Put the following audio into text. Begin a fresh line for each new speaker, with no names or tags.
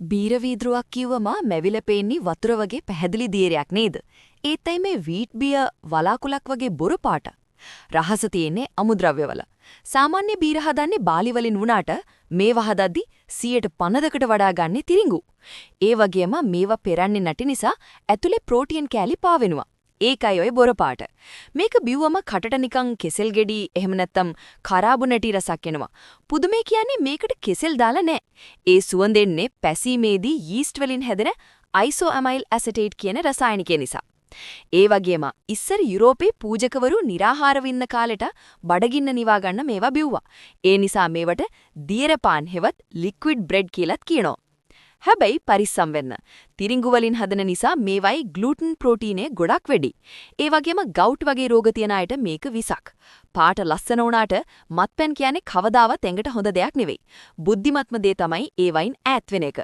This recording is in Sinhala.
බීරවීදුරුවක් කිව්වම මැවිලා පේන්නේ වතුර වගේ පැහැදිලි දියරයක් නේද? ඒත් මේ වීට් බියර් වලාකුලක් වගේ බොරු පාට. රහස තියෙන්නේ අමුද්‍රව්‍යවල. සාමාන්‍ය බීර හදන්නේ බාලි වලින් වුණාට මේවා හදද්දි 50%කට වඩා ගන්නේ තිරිඟු. ඒ වගේම මේවා පෙරන්නේ නැති නිසා ඇතුලේ ප්‍රෝටීන් කැලි පාවෙනවා. ඒකයි ඔය බොර පාට. මේක බිව්වම කටට නිකන් කෙසෙල් ගෙඩි එහෙම නැත්තම් කරාබු නැටි රසක් එනවා. පුදුමේ කියන්නේ මේකට කෙසෙල් දාලා නැහැ. ඒ සුවඳෙන්නේ පැසීමේදී යීස්ට් වලින් හැදෙන අයිසෝඇමයිල් ඇසටේට් කියන රසායනිකය නිසා. ඒ වගේම ඉස්සර යුරෝපේ පූජකවරු निराහාරව ඉන්න කාලෙට බඩගින්න නිවා ගන්න මේවා බිව්වා. ඒ නිසා මේවට දියරපාන් හෙවත් ලික්විඩ් බ්‍රෙඩ් කියලාත් කියනවා. හැබැයි පරිස්සම් වෙන්න. තිරිඟු වලින් හදන නිසා මේවයි ග්ලූටන් ප්‍රෝටීනේ ගොඩක් වැඩි. ඒ වගේම ගවුට් වගේ රෝග තියන අයට මේක විසක්. පාට ලස්සන වුණාට මත්පැන් කියන්නේ කවදාවත් ඇඟට හොඳ දෙයක් නෙවෙයි. බුද්ධිමත්ම දේ තමයි ඒ වයින් ඈත් වෙන එක.